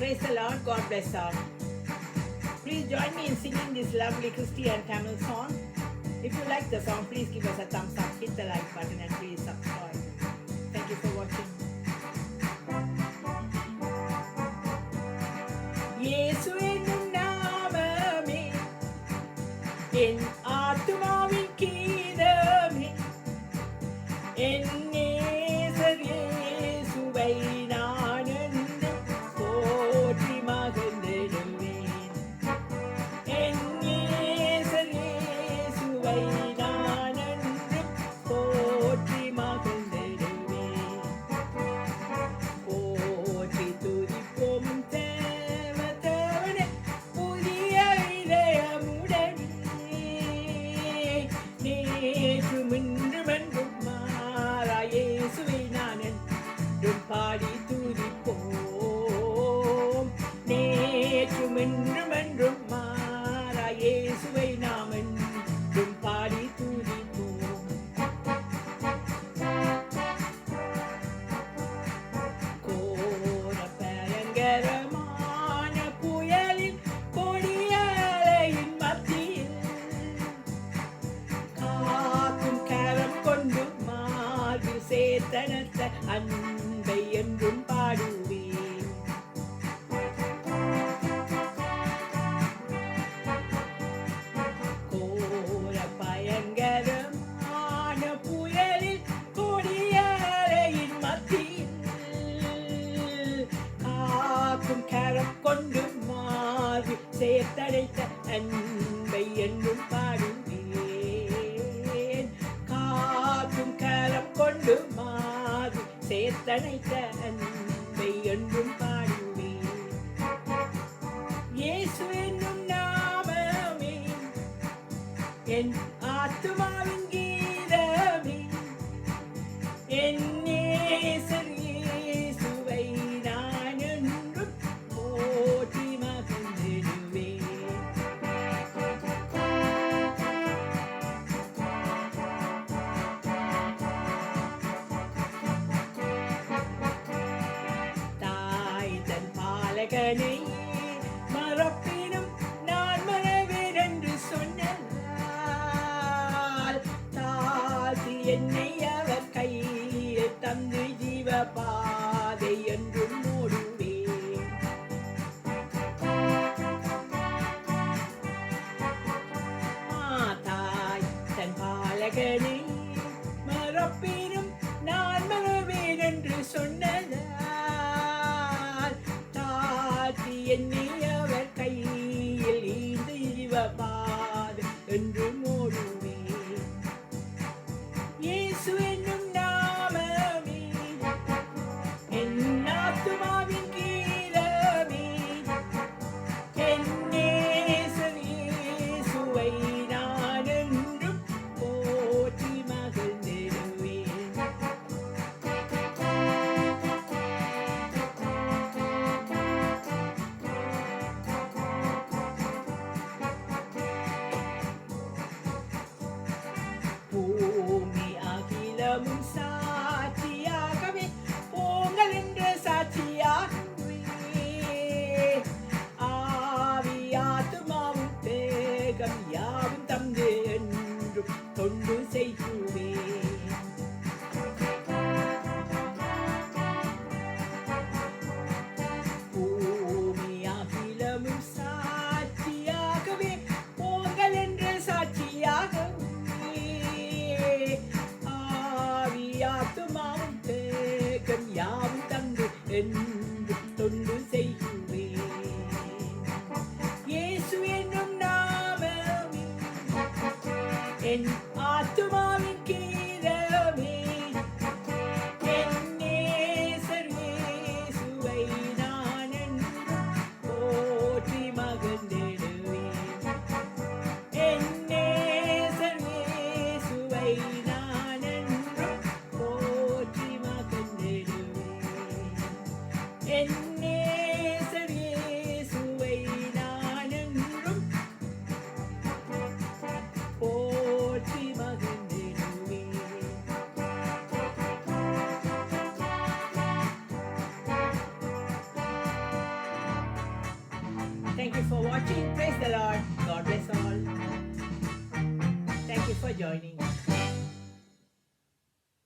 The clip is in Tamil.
Praise the Lord. God bless all. Please join me in singing this lovely Christian Tamil song. If you like the song, please give us a thumbs up, hit the like button, and please subscribe. Thank you for watching. இயேசு என்னும் நாமமே என் ஆத்துமாவின் கீதமே, என் நேசர் இயேசுவை நான் என்றும் போற்றி மகிழ்ந்திடுவேன். என் நேசர் இயேசுவை நான் என்றும் போற்றி மகிழ்ந்திடுவேன். போற்றி துதிப்போம் தேவனே புதிய இதயமுடனே, நேற்றும் இன்றும் என்றும் மாறா இயேசுவை நான் என்றும் பாடி துதிப்போம். நேற்றும் இன்றும் என்றும் மாறா இயேசுவை நாம் என்றும் பாடி துதிப்போம். கோர பயங்கரமான புயலில் கொடிய அலையின் மத்தியில் காக்கும் கரம் கொண்டு மார்பில் சேர்த்தனத்த அன்பை என்றும் பாடுவேன். கோர பயங்கரமான புயலில் கொடிய அலையின் மத்தியில் காக்கும் கரம் கொண்டு மார்பில் சேர்த்தடைத்த அன்பை என்றும் பாடுவேன். காக்கும் கரம் கொண்டு மாறி சேர்த்தனைத்த அன்பை என்றும் பாடுவேன். இயேசு என்னும் நாமமே என் ஆத்துமாவின் கீதமே, என் நேசர் இயேசுவை நான் என்றும் போற்றி மகிழ்ந்திடுவேன். தாய் தன் பாலகனை மறப்பினும் நான் மறவேன் என்று சொன்னால், தாழ்த்தி என்னை அவர் கையில் தந்து ஜீவ பாதை என்றும் மூடுவேன். தாய் தன் பாலகனை மறப்பினும் நான் மறவேன் என்று சொன்னதால், தாழ்த்தி என்னை அவர் கையில் ஈந்து ஜீவ பாதை என்று மூடுவேன். இயேசு என்னும் நாமமே என் ஆத்துமாவின் கீதமே, என் நேசர் இயேசுவை நான் என்றும் போற்றி மகிழ்ந்திடுவேன். பூமி அகிலமும் சாட்சியாகவே போங்கள் என்ற சாட்சியாகவே, ஆவி ஆத்துமாவும் தேகம் யாவும் தந்து என்றும் தொண்டு செய்குவேன். பூமி அகிலமும் சாட்சியாகவே போங்கள் என்ற சாட்சியாகவே, ஆவி ஆத்துமாவும் தேகம் யாவும் தந்து என்றும் தொண்டு செய்குவேன். இயேசு என்னும் நாமமே என் ஆத்துமாவின் கீதமே, என் நேசர் இயேசுவை நான் என்றும் போற்றி மகிழ்ந்திடுவேன். என் நேசர் இயேசுவை நான் என்றும் போற்றி மகிழ்ந்திடுவேன். Thank you for watching. Praise the Lord. God bless all. Thank you for joining.